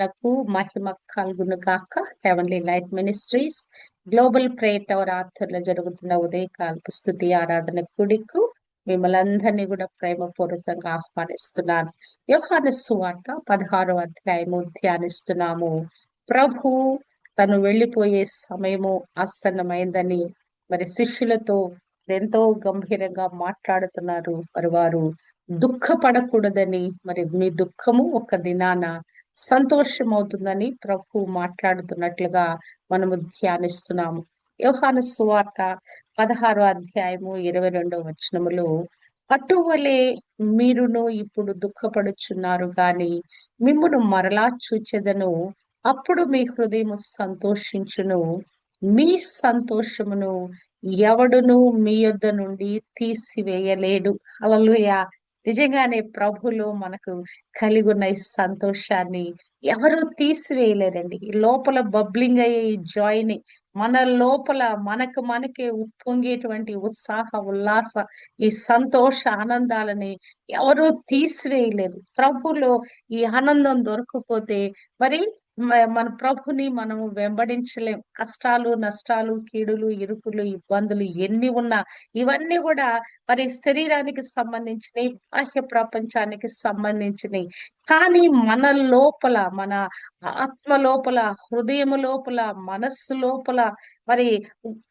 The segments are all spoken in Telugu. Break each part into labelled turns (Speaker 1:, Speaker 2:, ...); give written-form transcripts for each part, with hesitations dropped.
Speaker 1: నాకు మహిమ కలుగును గాక. Heavenly light ministries global prayer tower ఆధ్వర్యంలో జరుగుతున్న ఉదయకాలపు స్తుతి ఆరాధన కూడికు మిమ్మల్ని అందరినీ కూడా ప్రేమపూర్వకంగా ఆహ్వానిస్తున్నాను. యోహాను సువార్త 16వ అధ్యాయము ధ్యానిస్తున్నాము. ప్రభు తను వెళ్ళిపోయే సమయము ఆసన్నమైందని మరి శిష్యులతో ఎంతో గంభీరంగా మాట్లాడుతున్నారు. మరి వారు దుఃఖపడకూడదని, మరి మీ దుఃఖము ఒక దినాన సంతోషం అవుతుందని ప్రభు మాట్లాడుతున్నట్లుగా మనము ధ్యానిస్తున్నాము. యోహాను సువార్త 16వ అధ్యాయము 22వ వచనములో, అటువలే మీరును ఇప్పుడు దుఃఖపడుచున్నారు గాని మిమ్మును మరలా చూచెదను, అప్పుడు మీ హృదయము సంతోషించును, మీ సంతోషమును ఎవడును మీ యొద్ద నుండి తీసివేయలేడు. హల్లెలూయా. నిజంగానే ప్రభులో మనకు కలిగి ఉన్న ఈ సంతోషాన్ని ఎవరు తీసివేయలేరండి. ఈ లోపల బబ్లింగ్ అయ్యే ఈ జాయ్ ని, మన లోపల మనకే ఉప్పొంగేటువంటి ఉత్సాహ ఉల్లాస ఈ సంతోష ఆనందాలని ఎవరు తీసివేయలేరు. ప్రభులో ఈ ఆనందం దొరకకపోతే మరి మన ప్రభుని మనము వెంబడించలేం. కష్టాలు, నష్టాలు, కీడులు, ఇరుకులు, ఇబ్బందులు ఎన్ని ఉన్నా ఇవన్నీ కూడా మరి శరీరానికి సంబంధించినవి, బాహ్య ప్రపంచానికి సంబంధించినవి. కానీ మన లోపల, మన ఆత్మ లోపల, హృదయము లోపల, మనస్సు లోపల మరి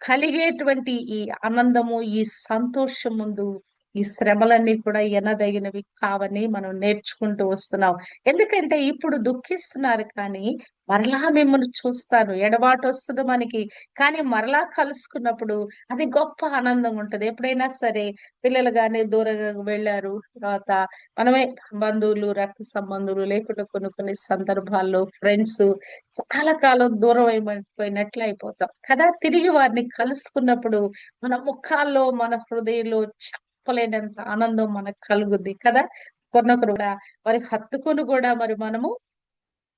Speaker 1: కలిగేటువంటి ఈ ఆనందము, ఈ సంతోషం ముందు ఈ శ్రమలన్నీ కూడా ఎనదగినవి కావని మనం నేర్చుకుంటూ వస్తున్నాం. ఎందుకంటే ఇప్పుడు దుఃఖిస్తున్నారు కానీ మరలా మిమ్మల్ని చూస్తాను. ఎడబాటు వస్తుంది మనకి, కానీ మరలా కలుసుకున్నప్పుడు అది గొప్ప ఆనందంగా ఉంటది. ఎప్పుడైనా సరే పిల్లలు గాని దూరంగా వెళ్ళారు, తర్వాత మనమే బంధువులు, రక్త సంబంధులు, లేకుండా కొన్ని సందర్భాల్లో ఫ్రెండ్స్ చాలా కాలం దూరం అయిపోయినట్లు అయిపోతాం కదా. తిరిగి వారిని కలుసుకున్నప్పుడు మన ముఖాల్లో, మన హృదయంలో చెప్పలేనంత ఆనందం మనకు కలుగుద్ది కదా. కొన్నొకరు కూడా మరి హత్తుకొని కూడా మరి మనము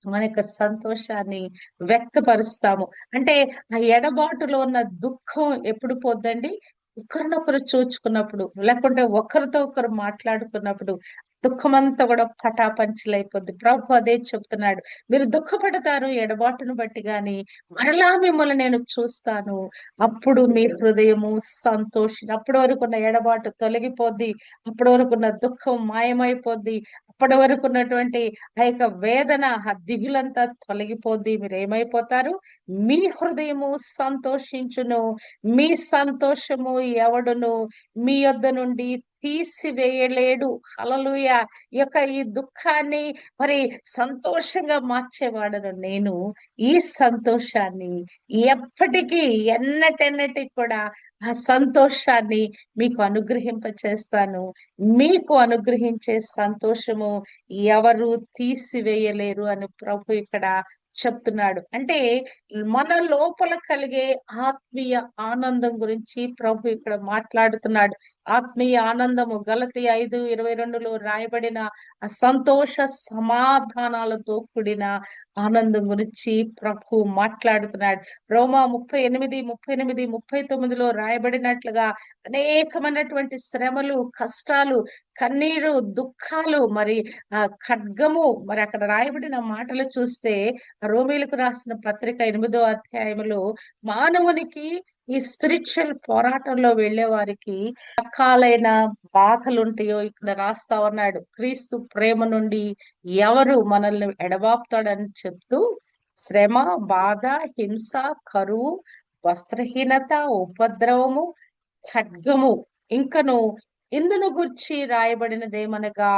Speaker 1: మన యొక్క సంతోషాన్ని వ్యక్తపరుస్తాము. అంటే ఆ ఎడబాటులో ఉన్న దుఃఖం ఎప్పుడు పోద్దండి? ఒకరినొకరు చూచుకున్నప్పుడు, లేకుంటే ఒకరితో ఒకరు మాట్లాడుకున్నప్పుడు దుఃఖమంతా కూడా పటాపంచలైపోద్ది. ప్రభు అదే చెప్తున్నాడు. మీరు దుఃఖపడతారు ఎడబాటును బట్టి, గాని మరలా మిమ్మల్ని నేను చూస్తాను, అప్పుడు మీ హృదయము అప్పటి వరకు ఉన్న ఎడబాటు తొలగిపోద్ది, అప్పటి వరకు ఉన్న దుఃఖం మాయమైపోద్ది, అప్పటి వరకు ఉన్నటువంటి ఆ యొక్క వేదన, ఆ దిగులంతా తొలగిపోద్ది. మీరు ఏమైపోతారు? మీ హృదయము సంతోషించును, మీ సంతోషము ఎవడును మీ యొద్ద నుండి తీసివేయలేడు. హల్లెలూయా. ఈ దుఃఖాన్ని మరి సంతోషంగా మార్చేవాడను నేను. ఈ సంతోషాన్ని ఎప్పటికీ ఎన్నటెన్నటికి కూడా ఆ సంతోషాన్ని మీకు అనుగ్రహింప చేస్తాను. మీకు అనుగ్రహించే సంతోషము ఎవరు తీసివేయలేరు అని ప్రభు ఇక్కడ చెప్తున్నాడు. అంటే మన లోపల కలిగే ఆత్మీయ ఆనందం గురించి ప్రభు ఇక్కడ మాట్లాడుతున్నాడు. ఆత్మీయ ఆనందము గలతీ 5:22లో రాయబడిన ఆ సంతోష సమాధానాలతో కూడిన ఆనందం గురించి ప్రభు మాట్లాడుతున్నాడు. రోమా 38:39లో రాయబడినట్లుగా అనేకమైనటువంటి శ్రమలు, కష్టాలు, కన్నీరు, దుఃఖాలు, మరి ఆ ఖడ్గము, మరి అక్కడ రాయబడిన మాటలు చూస్తే రోమీలకు రాసిన పత్రిక 8వ అధ్యాయంలో మానవునికి ఈ స్పిరిచువల్ పోరాటంలో వెళ్లే వారికి రకాలైన బాధలుంటాయో ఇక్కడ రాస్తా ఉన్నాడు. క్రీస్తు ప్రేమ నుండి ఎవరు మనల్ని ఎడబాపుతాడని చెప్తూ శ్రమ, బాధ, హింస, కరువు, వస్త్రహీనత, ఉపద్రవము, ఖడ్గము, ఇంకను ఇందును గూర్చి రాయబడినదేమనగా,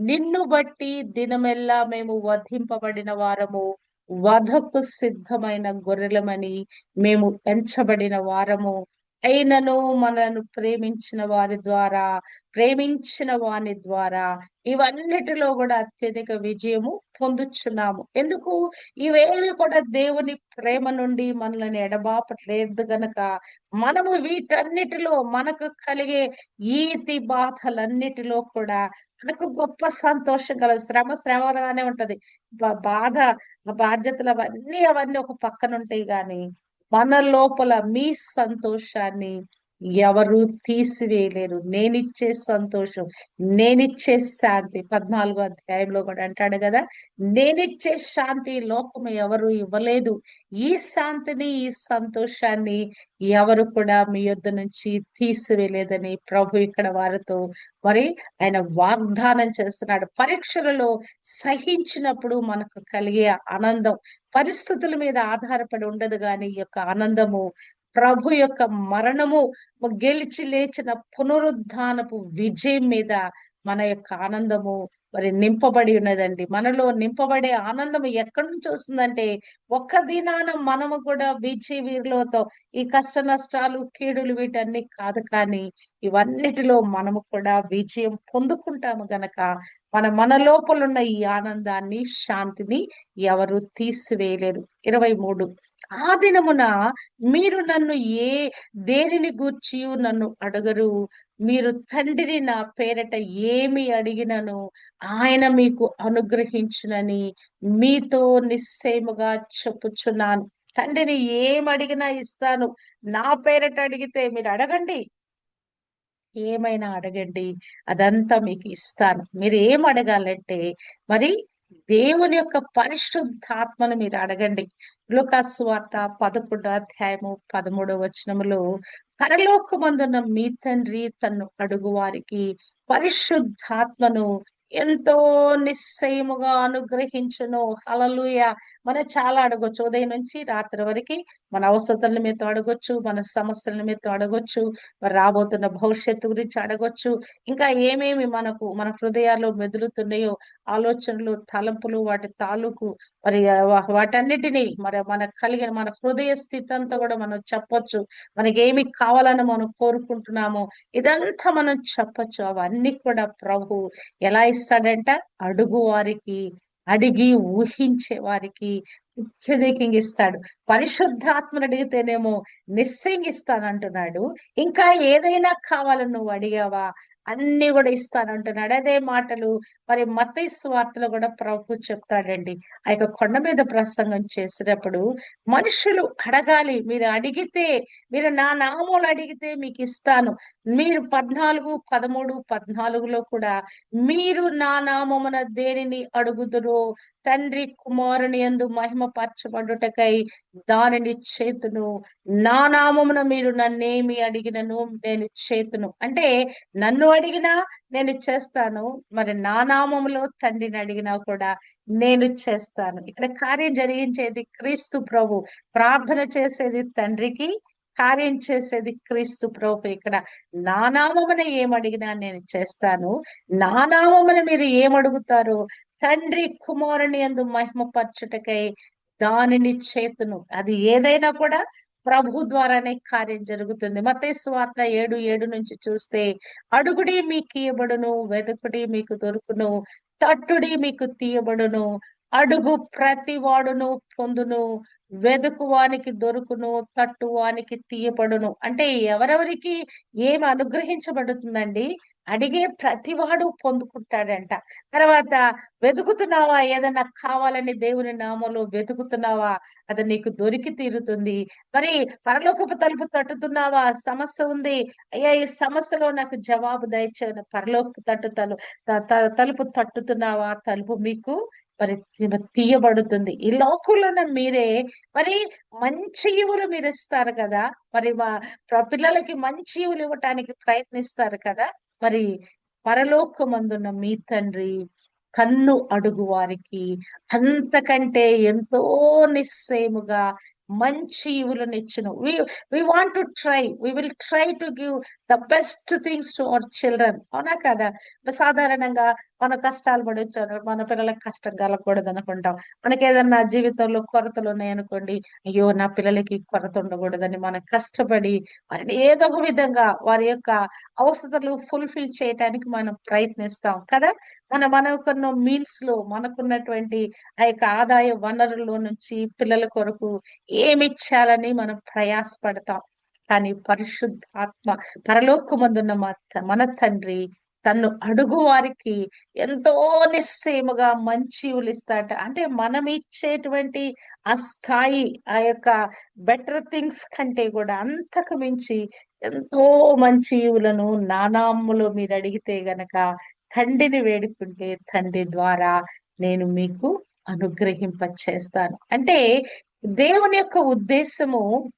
Speaker 1: నిన్ను బట్టి దినమెల్లా మేము వధింపబడిన వారము, వధకు సిద్ధమైన గొర్రెలమని మేము పెంచబడిన వారము, అయినను మనను ప్రేమించిన వాని ద్వారా ఇవన్నిటిలో కూడా అత్యధిక విజయము పొందుచున్నాము. ఎందుకు? ఇవేవి కూడా దేవుని ప్రేమ నుండి మనల్ని ఎడబాపట్లేదు గనక మనము వీటన్నిటిలో మనకు కలిగే ఈతి బాధలన్నిటిలో కూడా మనకు గొప్ప సంతోషం కలదు. శ్రమగానే ఉంటది. బాధ, బాధ్యతలు అవన్నీ ఒక పక్కన ఉంటాయి, గాని మన లోపల మీ సంతోషాన్ని ఎవరు తీసివేయలేరు. నేనిచ్చే సంతోషం, నేనిచ్చే శాంతి 14 అధ్యాయంలో కూడా అంటాడు కదా, నేనిచ్చే శాంతి లోకము ఎవరు ఇవ్వలేదు. ఈ శాంతిని, ఈ సంతోషాన్ని ఎవరు కూడా మీ యొద్ద నుంచి తీసివేయలేదని ప్రభు ఇక్కడ వారితో మరి ఆయన వాగ్దానం చేస్తున్నాడు. పరీక్షలలో సహించినప్పుడు మనకు కలిగే ఆనందం పరిస్థితుల మీద ఆధారపడి ఉండదు గాని ఈ యొక్క ఆనందము ప్రభు యొక్క మరణము గెలిచి లేచిన పునరుద్ధానపు విజయం మీద మన యొక్క ఆనందము మరి నింపబడి ఉన్నదండి. మనలో నింపబడే ఆనందం ఎక్కడి నుంచి వస్తుందంటే ఒక్క దినాన మనము కూడా విజయ వీరులతో ఈ కష్ట నష్టాలు కీడులు వీటన్ని కాదు, కానీ ఇవన్నిటిలో మనము కూడా విజయం పొందుకుంటాము గనక మన లోపల ఉన్న ఈ ఆనందాన్ని, శాంతిని ఎవరు తీసివేయలేరు. 23 ఆ దినమున మీరు నన్ను దేనిని గూర్చియు నన్ను అడగరు. మీరు తండ్రిని నా పేరట ఏమి అడిగినను ఆయన మీకు అనుగ్రహించునని మీతో నిశ్చయముగా చెప్పుచున్నాను. తండ్రిని ఏమి అడిగినా ఇస్తాను. నా పేరట అడిగితే మీరు అడగండి, ఏమైనా అడగండి, అదంతా మీకు ఇస్తాను. మీరు ఏం అడగాలంటే మరి దేవుని యొక్క పరిశుద్ధాత్మను మీరు అడగండి. లూకాసు సువార్త 11 అధ్యాయము 13 వచనములో పరలోకమందున్న మీ తండ్రి తన్ను అడుగు వారికి పరిశుద్ధాత్మను ఎంతో నిశ్చయముగా అనుగ్రహించును. హల్లెలూయా. మనం చాలా అడగొచ్చు. ఉదయం నుంచి రాత్రి వరకు మన అవసరతల మీద అడగొచ్చు, మన సమస్యల మీద అడగొచ్చు, మరి రాబోతున్న భవిష్యత్తు గురించి అడగొచ్చు. ఇంకా ఏమేమి మన హృదయాల్లో మెదులుతున్నాయో ఆలోచనలు, తలంపులు, వాటి తాలూకు మరి వాటన్నిటిని మరి మనకు కలిగిన మన హృదయ స్థితి అంతా కూడా మనం చెప్పొచ్చు. మనకి ఏమి కావాలని మనం కోరుకుంటున్నామో ఇదంతా మనం చెప్పొచ్చు. అవన్నీ కూడా ప్రభు ఎలా ఇస్తాడంట? అడుగు వారికి, అడిగి ఊహించే వారికి అత్యధికంగా ఇస్తాడు. పరిశుద్ధాత్మను అడిగితేనేమో నిశ్చయంగా ఇస్తానంటున్నాడు. ఇంకా ఏదైనా కావాలని నువ్వు అడిగావా, అన్ని కూడా ఇస్తానంటున్నాడు. అదే మాటలు మరి మత్తయి సువార్తలో కూడా ప్రభు చెప్తాడండి. ఆ యొక్క కొండ మీద ప్రసంగం చేసినప్పుడు మనుషులు అడగాలి, మీరు అడిగితే, మీరు నా నామములు అడిగితే మీకు ఇస్తాను. మీరు 14, 13, 14లో కూడా మీరు నా నామమున దేనిని అడుగుదురో తండ్రి కుమారుని యందు మహిమ పరచబడుటకై దానిని చేతును. నా నామమున మీరు నన్నేమి అడిగినను నేను చేతును. అంటే నన్ను అడిగినా నేను చేస్తాను. మరి నా నామములో తండ్రిని అడిగినా కూడా నేను చేస్తాను. ఇక్కడ కార్యం జరిగించేది క్రీస్తు ప్రభు. ప్రార్థన చేసేది తండ్రికి, కార్యం చేసేది క్రీస్తు ప్రభు. ఇక్కడ నా నామమున ఏమడిగినా నేను చేస్తాను. నా నామమున మీరు ఏమడుగుతారో తండ్రి కుమారుని యందు మహిమ పరచుటకై దానిని చేతును. అది ఏదైనా కూడా ప్రభు ద్వారానే కార్యం జరుగుతుంది. మత్తయి సువార్త 7:7 నుంచి చూస్తే అడుగుడి మీకు ఇయ్యబడును, వెతుకుడి మీకు దొరుకును, తట్టుడి మీకు తీయబడును, అడుగు ప్రతి వాడును పొందును, వెదుకువానికి దొరుకును, తట్టువానికి తీయబడును. అంటే ఎవరెవరికి ఏమి అనుగ్రహించబడుతుందండి? అడిగే ప్రతివాడు పొందుకుంటాడంట. తర్వాత వెతుకుతున్నావా? ఏదైనా కావాలని దేవుని నామంలో వెతుకుతున్నావా? అది నీకు దొరికి తీరుతుంది. మరి పరలోకపు తలుపు తట్టుతున్నావా? సమస్య ఉంది. అయ్యా ఈ సమస్యలో నాకు జవాబు దయచేయని పరలోకపు తలుపు తట్టుతున్నావా? తలుపు మీకు మరి తీయబడుతుంది. ఈ లోకంలోనే మీరే మరి మంచి ఈవులు మీరు ఇస్తారు కదా, మరి పిల్లలకి మంచి ఈవులు ఇవ్వటానికి ప్రయత్నిస్తారు కదా, మరి పరలోకమందున్న మీ తండ్రి కన్ను అడుగు వారికి అంతకంటే ఎంతో నిశ్చయముగా మంచి ఈవులనిచ్చును. We want to try, we will try to give the best things to our children. అవునా కదా? సాధారణంగా మన కష్టాలు పడొచ్చారు, మన పిల్లలకు కష్టం కలగకూడదు అనుకుంటాం. మనకి ఏదన్నా జీవితంలో కొరతలు ఉన్నాయనుకోండి, అయ్యో నా పిల్లలకి కొరత ఉండకూడదని మనం కష్టపడి వారిని ఏదో ఒక విధంగా వారి యొక్క అవసరాలు ఫుల్ఫిల్ చేయడానికి మనం ప్రయత్నిస్తాం కదా. మనకున్న మీన్స్ లో, మనకున్నటువంటి ఆ యొక్క ఆదాయ వనరుల్లో నుంచి పిల్లల కొరకు ఏమిచ్చాలని మనం ప్రయాసపడతాం. కానీ పరిశుద్ధాత్మ పరలోకమందున్న మన తండ్రి తన్ను అడుగు వారికి ఎంతో నిశ్చయముగా మంచి ఇస్తాట. అంటే మనం ఇచ్చేటువంటి ఆ స్థాయి, ఆ యొక్క బెటర్ థింగ్స్ కంటే కూడా అంతకు మించి ఎంతో మంచి ఈవులను నానామ్ములు మీరు అడిగితే గనక తండ్రిని వేడుకుంటే తండ్రి ద్వారా నేను మీకు అనుగ్రహింప చేస్తాను. అంటే దేవుని యొక్క ఉద్దేశము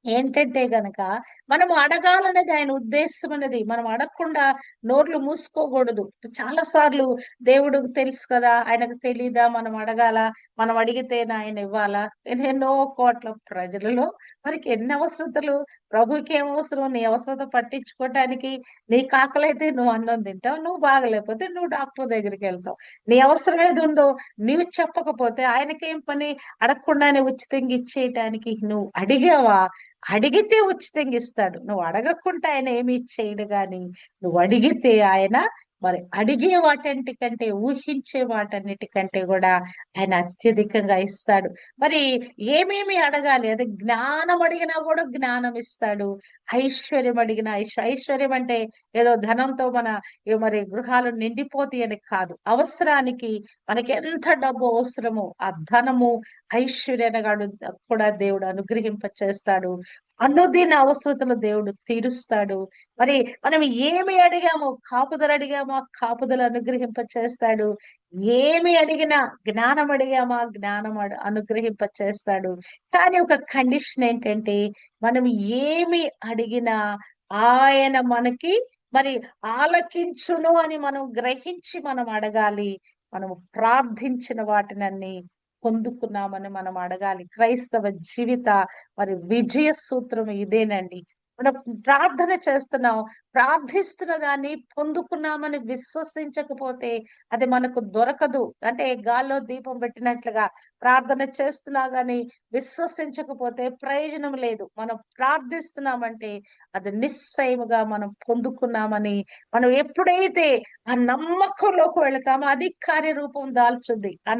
Speaker 1: ఏంటంటే గనక మనము అడగాలనేది ఆయన ఉద్దేశం అనేది. మనం అడగకుండా నోర్లు మూసుకోకూడదు. చాలా సార్లు దేవుడికి తెలుసు కదా, ఆయనకు తెలీదా మనం అడగాల, మనం అడిగితేనే ఆయన ఇవ్వాలా? ఎన్నెన్నో కోట్ల ప్రజలలో మనకి ఎన్ని అవసరతలు, ప్రభుకి ఏం అవసరం? నీ అవసరత పట్టించుకోవటానికి. నీకు ఆకలైతే నువ్వు అన్నం తింటావు, నువ్వు బాగలేకపోతే నువ్వు డాక్టర్ దగ్గరికి వెళ్తావు. నీ అవసరం ఏది ఉందో నీవు చెప్పకపోతే ఆయనకేం పని? అడగకుండానే ఉచితంగా ఇచ్చేయటానికి. నువ్వు అడిగావా? అడిగితే ఉచితంగా ఇస్తాడు. నువ్వు అడగకుండా ఆయన ఏమి చేయడు. గాని నువ్వు అడిగితే ఆయన మరి అడిగే వాటన్నిటికంటే, ఊహించే వాటన్నిటికంటే కూడా ఆయన అత్యధికంగా ఇస్తాడు. మరి ఏమేమి అడగాలి? అది జ్ఞానం అడిగినా కూడా జ్ఞానం ఇస్తాడు. ఐశ్వర్యం అడిగిన ఐశ్వర్యం అంటే ఏదో ధనంతో మన మరి గృహాలు నిండిపోతాయి అని కాదు. అవసరానికి మనకి ఎంత డబ్బు అవసరమో ఆ ధనము, ఐశ్వర్యాన్ని కూడా దేవుడు అనుగ్రహింప చేస్తాడు. అనుదిన అవసరతలు దేవుడు తీరుస్తాడు. మరి మనం ఏమి అడిగామో, కాపుదల అడిగామా, కాపుదల అనుగ్రహింప చేస్తాడు. ఏమి అడిగినా, జ్ఞానం అడిగామా, జ్ఞానం అనుగ్రహింప చేస్తాడు. కానీ ఒక కండిషన్ ఏంటంటే మనం ఏమి అడిగినా ఆయన మనకి మరి ఆలకించును అని మనం గ్రహించి మనం అడగాలి. మనము ప్రార్థించిన వాటినన్ని పొందుకున్నామని మనం అడగాలి. క్రైస్తవ జీవిత మరి విజయ సూత్రం ఇదేనండి. మనం ప్రార్థన చేస్తున్నాం, ప్రార్థిస్తున్న దాన్ని పొందుకున్నామని విశ్వసించకపోతే అది మనకు దొరకదు. అంటే గాల్లో దీపం పెట్టినట్లుగా ప్రార్థన చేస్తున్నా గాని విశ్వసించకపోతే ప్రయోజనం లేదు. మనం ప్రార్థిస్తున్నామంటే అది నిశ్చయముగా మనం పొందుకున్నామని, మనం ఎప్పుడైతే ఆ నమ్మకంలోకి వెళతామో అది కార్యరూపం దాల్చుద్ది. ఆ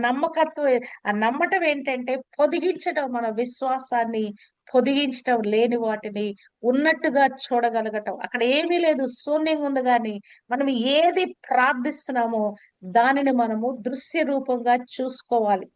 Speaker 1: నమ్మటం ఏంటంటే పొదిగించడం, మన విశ్వాసాన్ని పొదిగించటం, లేని వాటిని ఉన్నట్టుగా చూడగలగటం. అక్కడ ఏమీ లేదు, శూన్యంగా ఉంది. కానీ మనం ఏది ప్రార్థిస్తున్నామో దానిని మనము దృశ్య రూపంగా చూసుకోవాలి.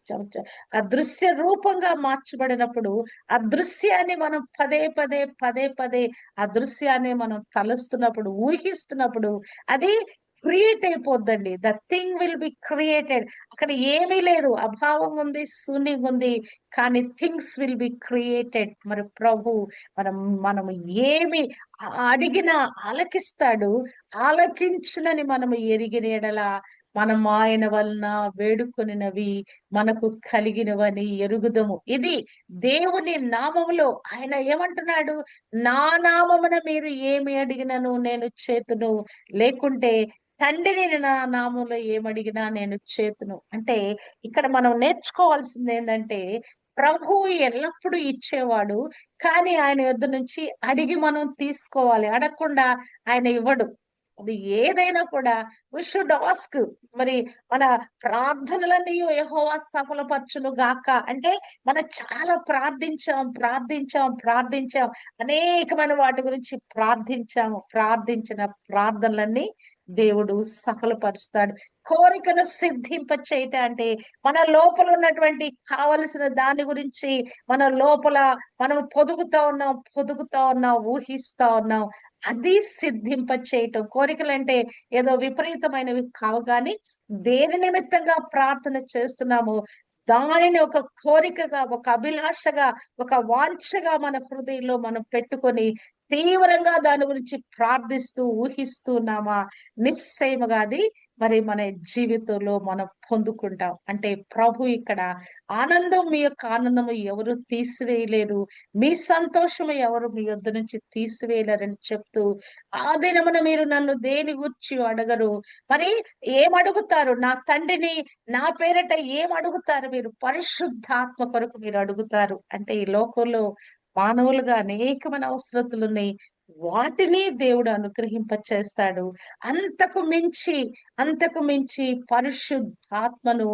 Speaker 1: ఆ దృశ్య రూపంగా మార్చబడినప్పుడు ఆ దృశ్యాన్ని మనం పదే పదే పదే పదే ఆ దృశ్యాన్ని మనం తలుస్తున్నప్పుడు, ఊహిస్తున్నప్పుడు అది క్రియేట్ అయిపోద్దండి. The thing will be created. అక్కడ ఏమీ లేదు, అభావం ఉంది, శూన్యంగా ఉంది. కానీ థింగ్స్ విల్ బి క్రియేటెడ్. మరి ప్రభు మనం మనం ఏమి అడిగినా ఆలకిస్తాడు. ఆలకించునని మనము ఎరిగిన ఎడల మనం ఆయన వలన వేడుకొనినవి మనకు కలిగినవని ఎరుగుదము. ఇది దేవుని నామములో ఆయన ఏమంటున్నాడు? నా నామమున మీరు ఏమి అడిగినను నేను చేతును, లేకుంటే తండ్రిని నా నామంలో ఏమడిగినా నేను చేతును. అంటే ఇక్కడ మనం నేర్చుకోవాల్సింది ఏంటంటే ప్రభువు ఎల్లప్పుడూ ఇచ్చేవాడు. కానీ ఆయన యొద్ద నుంచి అడిగి మనం తీసుకోవాలి. అడగకుండా ఆయన ఇవ్వడు. అది ఏదైనా కూడా వి షుడ్ ఆస్క్. మరి మన ప్రార్థనలన్నీ యెహోవా సఫలపరచును గాక. అంటే మనం చాలా ప్రార్థించాం. అనేకమైన వాటి గురించి ప్రార్థించిన ప్రార్థనలన్నీ దేవుడు సఫలపరుస్తాడు. కోరికను సిద్ధింప చేయట అంటే మన లోపల ఉన్నటువంటి కావలసిన దాని గురించి మన లోపల మనం పొదుగుతా ఉన్నాం, ఊహిస్తా ఉన్నాం. అది సిద్ధింప చేయటం. కోరికలంటే ఏదో విపరీతమైనవి కావు. కానీ దేని నిమిత్తంగా ప్రార్థన చేస్తున్నామో దానిని ఒక కోరికగా, ఒక అభిలాషగా, ఒక వాంఛగా మన హృదయంలో మనం పెట్టుకొని తీవ్రంగా దాని గురించి ప్రార్థిస్తూ ఊహిస్తున్నామా, నిశ్చయముగా అది మరి మన జీవితంలో మనం పొందుకుంటాం. అంటే ప్రభు ఇక్కడ ఆనందం, మీ యొక్క ఆనందము ఎవరు తీసివేయలేరు, మీ సంతోషము ఎవరు మీ యొద్ద నుంచి తీసివేయలేరని చెప్తూ, ఆ దినమున మీరు నన్ను దేని గూర్చి అడగరు. మరి ఏమడుగుతారు? నా తండ్రిని నా పేరట ఏం అడుగుతారు మీరు? పరిశుద్ధాత్మ కొరకు మీరు అడుగుతారు. అంటే ఈ లోకంలో మానవులుగా అనేకమైన అవసరతలున్నాయి. వాటిని దేవుడు అనుగ్రహింపచేస్తాడు. అంతకు మించి అంతకు మించి పరిశుద్ధాత్మను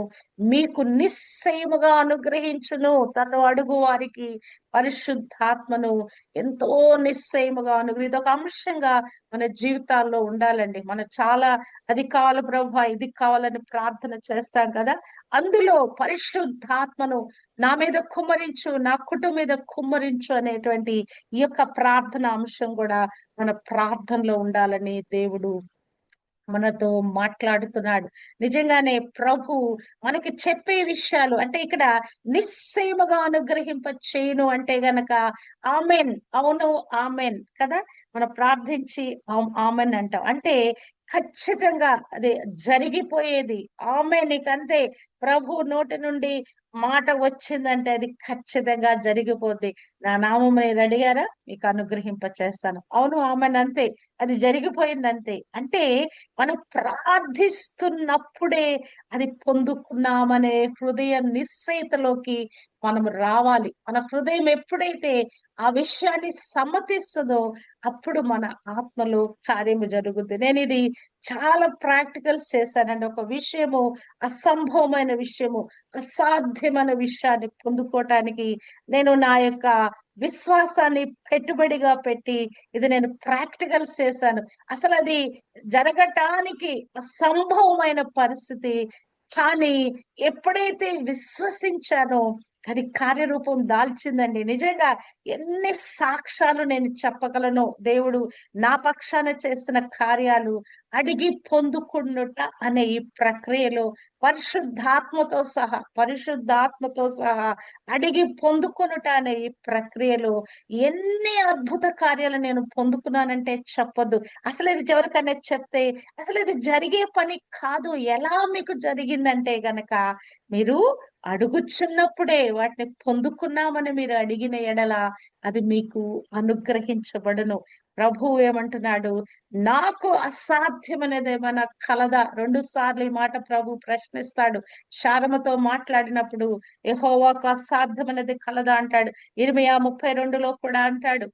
Speaker 1: మీకు నిశ్చయముగా అనుగ్రహించును. తను అడుగు వారికి పరిశుద్ధాత్మను ఎంతో నిశ్చయముగా ఇదొక అంశంగా మన జీవితాల్లో ఉండాలండి. మనం చాలా అది కావాలి ప్రభా, ఇది కావాలని ప్రార్థన చేస్తాం కదా. అందులో పరిశుద్ధాత్మను నా మీద కుమ్మరించు, నా కుటుంబం మీద కుమ్మరించు అనేటువంటి ఈ యొక్క ప్రార్థన అంశం కూడా మన ప్రార్థనలో ఉండాలని దేవుడు మనతో మాట్లాడుతున్నాడు. నిజంగానే ప్రభు మనకి చెప్పే విషయాలు అంటే ఇక్కడ నిశ్చయముగా అనుగ్రహింప చేయను అంటే గనక ఆమెన్, అవును ఆమెన్ కదా. మనం ప్రార్థించి ఆమెన్ అంటాం అంటే ఖచ్చితంగా అది జరిగిపోయేది. ఆమెన్ నీకంతే ప్రభు నోటి నుండి మాట వచ్చిందంటే అది ఖచ్చితంగా జరిగిపోద్ది. నా నామం మీద అడిగారా మీకు అనుగ్రహింప చేస్తాను. అవును ఆమెన్ అంతే, అది జరిగిపోయింది అంతే. అంటే మనం ప్రార్థిస్తున్నప్పుడే అది పొందుకున్నామనే హృదయ నిశ్చయితలోకి మనం రావాలి. మన హృదయం ఎప్పుడైతే ఆ విషయాన్ని సమ్మతిస్తుందో అప్పుడు మన ఆత్మలో కార్యము జరుగుతుంది. నేను ఇది చాలా ప్రాక్టికల్స్ చేశానండి. ఒక విషయము అసంభవమైన విషయము, అసాధ్యమైన విషయాన్ని పొందుకోవటానికి నేను నా యొక్క విశ్వాసాన్ని పెట్టుబడిగా పెట్టి ఇది నేను ప్రాక్టికల్స్ చేశాను. అసలు అది జరగటానికి అసంభవమైన పరిస్థితి. కానీ ఎప్పుడైతే విశ్వసించానో అది కార్యరూపం దాల్చిందండి. నిజంగా ఎన్ని సాక్ష్యాలు నేను చెప్పగలను. దేవుడు నా పక్షాన చేసిన కార్యాలు అడిగి పొందుకున్నట అనే ఈ ప్రక్రియలో పరిశుద్ధాత్మతో సహా అడిగి పొందుకొనుట అనే ఈ ప్రక్రియలో ఎన్ని అద్భుత కార్యాలు నేను పొందుకున్నానంటే చెప్పొద్దు. అసలు ఇది ఎవరికైనా చెప్తే అసలు ఇది జరిగే పని కాదు. ఎలా మీకు జరిగిందంటే గనక మీరు అడుగుచున్నప్పుడే వాటిని పొందుకున్నామని మీరు అడిగిన ఎడల అది మీకు అనుగ్రహించబడును. ప్రభువు ఏమంటున్నాడు, నాకు అసాధ్యమనేది ఏమైనా కలదా? 2 సార్లు ఈ మాట ప్రభు ప్రశ్నిస్తాడు. శారమతో మాట్లాడినప్పుడు యెహోవాకు అసాధ్యమనేది కలదా అంటాడు. ఇర్మియా 32లో కూడా అంటాడు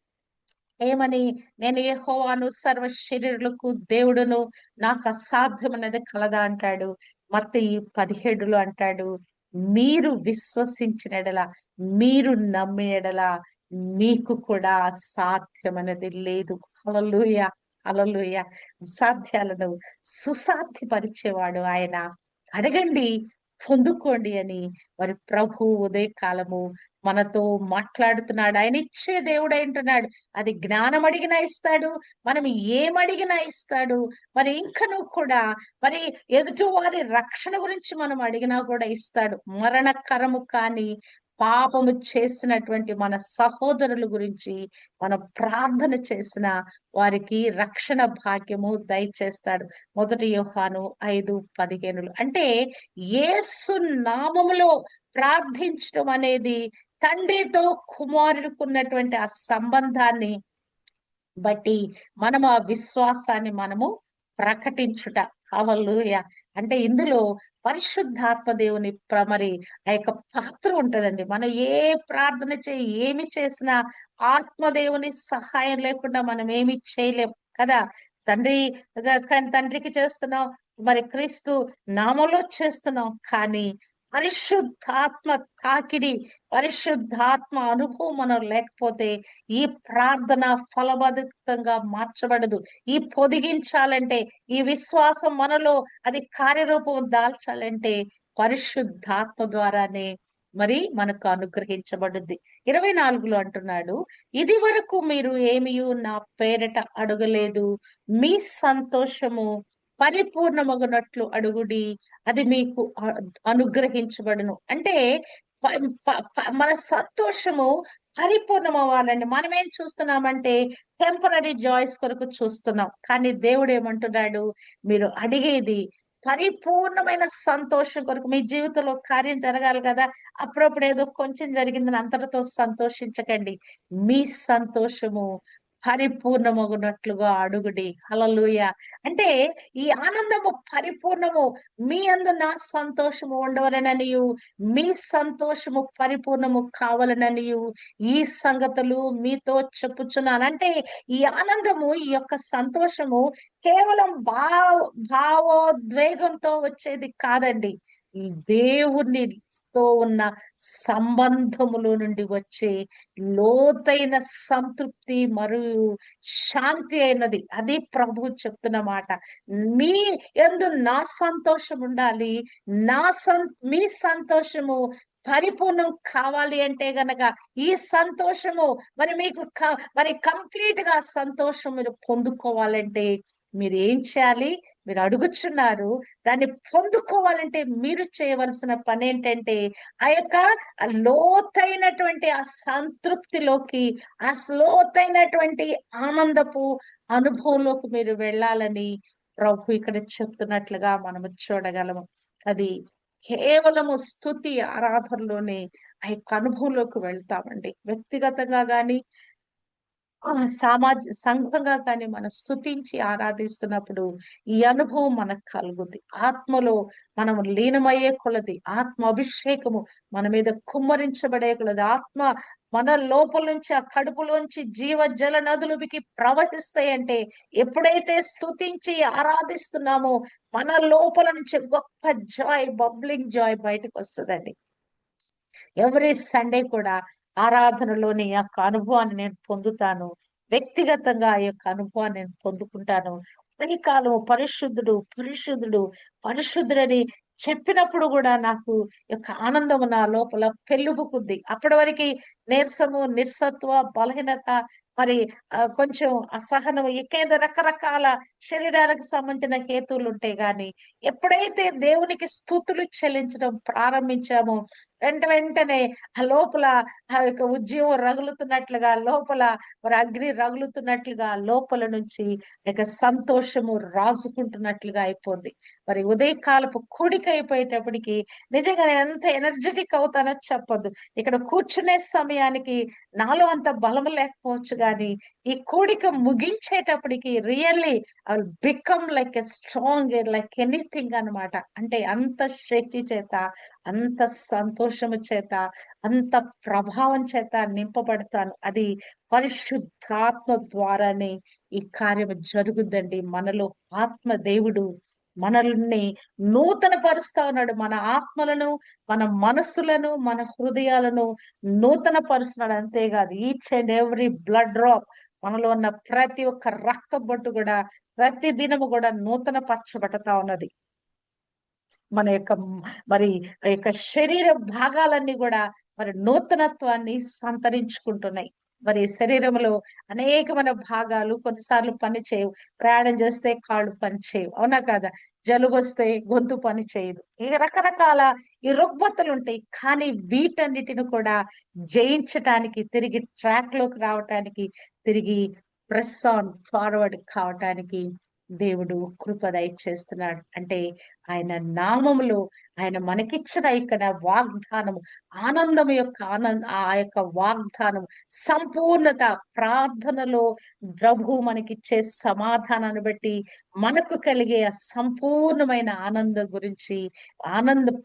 Speaker 1: ఏమని, నేను యెహోవాను సర్వ శరీరులకు దేవుడును, నాకు అసాధ్యమనేది కలదా అంటాడు. మత్తయి 17లో అంటాడు, మీరు విశ్వసించిన ఎడల, మీరు నమ్మిన ఎడల మీకు కూడా అసాధ్యమనేది లేదు. హల్లెలూయా, హల్లెలూయా. అసాధ్యాలను సుసాధ్యపరిచేవాడు ఆయన. అడగండి పొందుకోండి అని మరి ప్రభు ఉదయకాలము మనతో మాట్లాడుతున్నాడు. ఆయన ఇచ్చే దేవుడు అంటున్నాడు. అది జ్ఞానం అడిగినా ఇస్తాడు, మనం ఏమడిగినా ఇస్తాడు. మరి ఇంకను కూడా మరి ఎదుటి వారి రక్షణ గురించి మనం అడిగినా కూడా ఇస్తాడు. మరణకరము కాని పాపము చేసినటువంటి మన సహోదరుల గురించి మనం ప్రార్థన చేసిన వారికి రక్షణ భాగ్యము దయచేస్తాడు. 1 యోహాను 5:15 అంటే యేసు నామములో ప్రార్థించడం అనేది తండ్రితో కుమారుడికున్నటువంటి ఆ సంబంధాన్ని బట్టి మనం ఆ విశ్వాసాన్ని మనము ప్రకటించుట. హల్లెలూయా. అంటే ఇందులో పరిశుద్ధాత్మ దేవుని మరి ఆ యొక్క పాత్ర ఉంటదండి. మనం ఏ ప్రార్థన ఏమి చేసినా ఆత్మదేవుని సహాయం లేకుండా మనం ఏమి చేయలేం కదా. తండ్రి తండ్రికి చేస్తున్నాం, మరి క్రీస్తు నామంలో చేస్తున్నాం. కానీ పరిశుద్ధాత్మ తాకిడి, పరిశుద్ధాత్మ అనుభవం మనం లేకపోతే ఈ ప్రార్థన ఫలభరితంగా మార్చబడదు. ఈ పొదిగించాలంటే, ఈ విశ్వాసం మనలో అది కార్యరూపం దాల్చాలంటే పరిశుద్ధాత్మ ద్వారానే మరి మనకు అనుగ్రహించబడుద్ది. 24లో అంటున్నాడు, ఇది వరకు మీరు ఏమియు నా పేరట అడగలేదు. మీ సంతోషము పరిపూర్ణమగునట్లు అడుగుడి, అది మీకు అనుగ్రహించబడును. అంటే మన సంతోషము పరిపూర్ణం అవ్వాలండి. మనం ఏం చూస్తున్నామంటే టెంపరరీ జాయ్స్ కొరకు చూస్తున్నాం. కానీ దేవుడు ఏమంటున్నాడు, మీరు అడిగేది పరిపూర్ణమైన సంతోషం కొరకు. మీ జీవితంలో కార్యం జరగాలి కదా. అప్పుడప్పుడు ఏదో కొంచెం జరిగిందని అంతటితో సంతోషించకండి. మీ సంతోషము పరిపూర్ణమగునట్లుగా అడుగుడి. హల్లెలూయా. అంటే ఈ ఆనందము పరిపూర్ణము, మీ యందు నా సంతోషము ఉండవలెననియు, మీ సంతోషము పరిపూర్ణము కావాలననియు ఈ సంగతులు మీతో చెప్పుచున్నాను. అంటే ఈ ఆనందము, ఈ యొక్క సంతోషము కేవలం భావోద్వేగంతో వచ్చేది కాదండి. ఈ దేవునితో ఉన్న సంబంధములో నుండి వచ్చే లోతైన సంతృప్తి మరియు శాంతి అయినది. అది ప్రభువు చెప్తున్న మాట. మీ యందు నా సంతోషం ఉండాలి. మీ సంతోషము పరిపూర్ణం కావాలి అంటే గనక ఈ సంతోషము మరి మీకు మరి కంప్లీట్ గా సంతోషం మీరు పొందుకోవాలంటే మీరు ఏం చేయాలి? మీరు అడుగుచున్నారు. దాన్ని పొందుకోవాలంటే మీరు చేయవలసిన పనేంటంటే ఆ యొక్క లోతైనటువంటి ఆ సంతృప్తిలోకి, ఆ లోతైనటువంటి ఆనందపు అనుభవంలోకి మీరు వెళ్ళాలని ప్రభు ఇక్కడ చెప్తున్నట్లుగా మనము చూడగలము. అది కేవలము స్తుతి ఆరాధనలోనే ఆ యొక్క అనుభవంలోకి వెళ్తామండి. వ్యక్తిగతంగా గాని, సంఘంగా కానీ మనం స్తుతించి ఆరాధిస్తున్నప్పుడు ఈ అనుభవం మనకు కలుగుద్ది. ఆత్మలో మనం లీనమయ్యే కొలది, ఆత్మ అభిషేకము మన మీద కుమ్మరించబడే కొలది, ఆత్మ మన లోపల నుంచి, ఆ కడుపులోంచి జీవజల నదులకి ప్రవహిస్తాయంటే, ఎప్పుడైతే స్తుతించి ఆరాధిస్తున్నామో మన లోపల నుంచి గొప్ప బబ్లింగ్ జాయ్ బయటకు వస్తుందండి. ఎవ్రీ సండే కూడా ఆరాధనలోని ఆ యొక్క అనుభవాన్ని నేను పొందుతాను. వ్యక్తిగతంగా ఆ యొక్క అనుభవాన్ని నేను పొందుకుంటాను. కాలం పరిశుద్ధుడు, పరిశుద్ధుడు, పరిశుద్ధుడని చెప్పినప్పుడు కూడా నాకు యొక్క ఆనందము నా లోపల పెళ్ళుబుకుద్ది. అప్పటి వరకు నీరసము, నిస్సత్వ, బలహీనత, మరి కొంచెం అసహనం, ఇంకేదో రకరకాల శరీరానికి సంబంధించిన హేతువులు ఉంటాయి గాని, ఎప్పుడైతే దేవునికి స్తుతులు చెల్లించడం ప్రారంభించామో వెంటనే ఆ లోపల ఆ యొక్క ఉద్యమం రగులుతున్నట్లుగా, లోపల మరి అగ్ని రగులుతున్నట్లుగా లోపల నుంచి ఇక సంతోషము రాజుకుంటున్నట్లుగా అయిపోద్ది. మరి ఉదయకాలపు కూడిక అయిపోయేటప్పటికి నిజంగా నేను ఎంత ఎనర్జెటిక్ అవుతానో చెప్పొద్దు. ఇక్కడ కూర్చునే సమయానికి నాలో అంత బలం లేకపోవచ్చు గాని, ఈ కూడిక ముగించేటప్పటికి really I will become like a strong like anything అన్నమాట. అంటే అంత శక్తి చేత, అంత సంతోషము చేత, అంత ప్రభావం చేత నింపబడతాను. అది పరిశుద్ధాత్మ ద్వారానే ఈ కార్యము జరుగుద్దండి. మనలో ఆత్మ దేవుడు మనల్ని నూతన పరుస్తా ఉన్నాడు. మన ఆత్మలను, మన మనస్సులను, మన హృదయాలను నూతన పరుస్తున్నాడు. అంతేకాదు each and every blood drop, మనలో ఉన్న ప్రతి ఒక్క రక్త బొట్టు కూడా ప్రతి దినము కూడా నూతన పరచబడతా ఉన్నది. మన యొక్క మరి ఆ యొక్క శరీర భాగాలన్నీ కూడా మరి నూతనత్వాన్ని సంతరించుకుంటున్నాయి. మరి శరీరంలో అనేకమైన భాగాలు కొన్నిసార్లు పని చేయవు. ప్రయాణం చేస్తే కాళ్ళు పని చేయవు, అవునా కాదా? జలుబు వస్తే గొంతు పని చేయదు. ఈ రకరకాల ఈ రుగ్మతలు ఉంటాయి. కానీ వీటన్నిటిని కూడా జయించటానికి, తిరిగి ట్రాక్ లోకి రావటానికి, తిరిగి ప్రెస్ ఆన్ ఫార్వర్డ్ కావటానికి దేవుడు కృప దయచేస్తున్నాడు. అంటే ఆయన నామములో ఆయన మనకిచ్చిన ఇక్కడ వాగ్దానము, ఆనందం యొక్క ఆ యొక్క వాగ్దానం సంపూర్ణత, ప్రార్థనలో ప్రభు మనకిచ్చే సమాధానాన్ని బట్టి మనకు కలిగే ఆ సంపూర్ణమైన ఆనందం గురించి,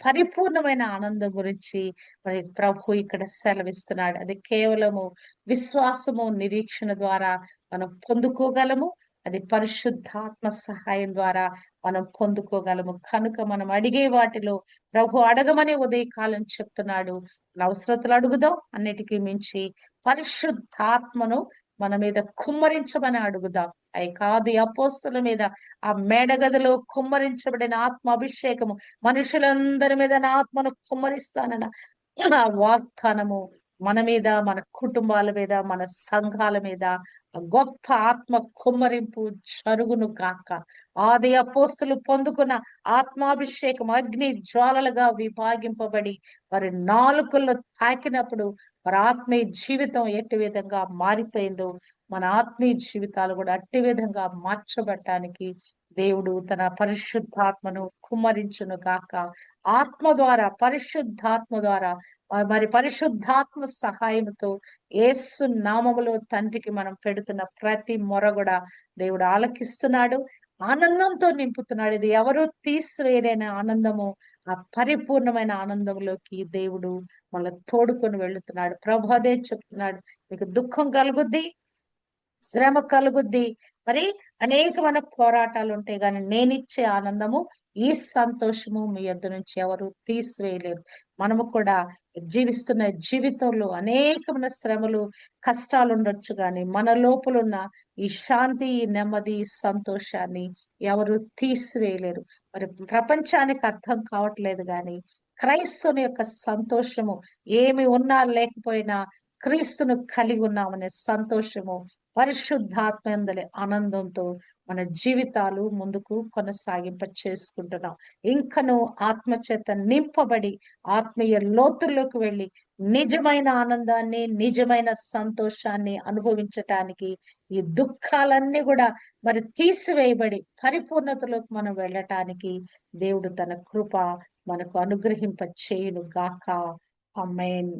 Speaker 1: పరిపూర్ణమైన ఆనందం గురించి మరి ప్రభు ఇక్కడ సెలవిస్తున్నాడు. అది కేవలము విశ్వాసము, నిరీక్షణ ద్వారా మనం పొందుకోగలము. అది పరిశుద్ధాత్మ సహాయం ద్వారా మనం పొందుకోగలము. కనుక మనం అడిగే వాటిలో ప్రభు అడగమని ఉదయకాలం చెప్తున్నాడు. అవసరతలు అడుగుదాం, అన్నిటికీ మించి పరిశుద్ధాత్మను మన మీద కుమ్మరించమని అడుగుదాం. అవి కాదు అపోస్తుల మీద ఆ మేడగదిలో కుమ్మరించబడిన ఆత్మ అభిషేకము, మనుషులందరి మీద నా ఆత్మను కుమ్మరిస్తానన్న ఆ వాగ్దానము మన మీద, మన కుటుంబాల మీద, మన సంఘాల మీద గొప్ప ఆత్మ కుమ్మరింపు జరుగును గాక. ఆది అపోస్తులు పొందుకున్న ఆత్మాభిషేకం అగ్ని జ్వాలలుగా విభాగింపబడి వారి నాలుకల్లో తాకినప్పుడు వారి ఆత్మీయ జీవితం ఎట్టి విధంగా మారిపోయిందో మన ఆత్మీయ జీవితాలు కూడా అట్టి విధంగా మార్చబడటానికి దేవుడు తన పరిశుద్ధాత్మను కుమ్మరించును గాక. ఆత్మ ద్వారా, పరిశుద్ధాత్మ ద్వారా, మరి పరిశుద్ధాత్మ సహాయంతో యేసు నామములో తండ్రికి మనం పెడుతున్న ప్రతి మొర కూడా దేవుడు ఆలకిస్తున్నాడు, ఆనందంతో నింపుతున్నాడు. ఇది ఎవరు తీసివేయలేని ఆనందము. ఆ పరిపూర్ణమైన ఆనందంలోకి దేవుడు మన తోడుకొని వెళ్తున్నాడు. ప్రభు అదే చెప్తున్నాడు, మీకు దుఃఖం కలుగుద్ది, శ్రమ కలుగుద్ది, మరి అనేకమైన పోరాటాలు ఉంటాయి, కానీ నేనిచ్చే ఆనందము, ఈ సంతోషము మీ యొద్ద నుంచి ఎవరు తీసివేయలేరు. మనము కూడా జీవిస్తున్న జీవితంలో అనేకమైన శ్రమలు, కష్టాలు ఉండొచ్చు, కానీ మన లోపలున్న ఈ శాంతి, ఈ నెమ్మది, ఈ సంతోషాన్ని ఎవరు తీసివేయలేరు. మరి ప్రపంచానికి అర్థం కావట్లేదు, కానీ క్రైస్తవుని యొక్క సంతోషము, ఏమి ఉన్నా లేకపోయినా క్రీస్తును కలిగి ఉన్నామనే సంతోషము, పరిశుద్ధాత్మ ఆనందంతో మన జీవితాలు ముందుకు కొనసాగింప చేసుకుంటున్నాం. ఇంకను ఆత్మచేత నింపబడి ఆత్మీయ లోతుల్లోకి వెళ్ళి నిజమైన ఆనందాన్ని, నిజమైన సంతోషాన్ని అనుభవించటానికి, ఈ దుఃఖాలన్నీ కూడా మరి తీసివేయబడి పరిపూర్ణతలోకి మనం వెళ్ళటానికి దేవుడు తన కృప మనకు అనుగ్రహింప చేయును గాక. ఆమేన్.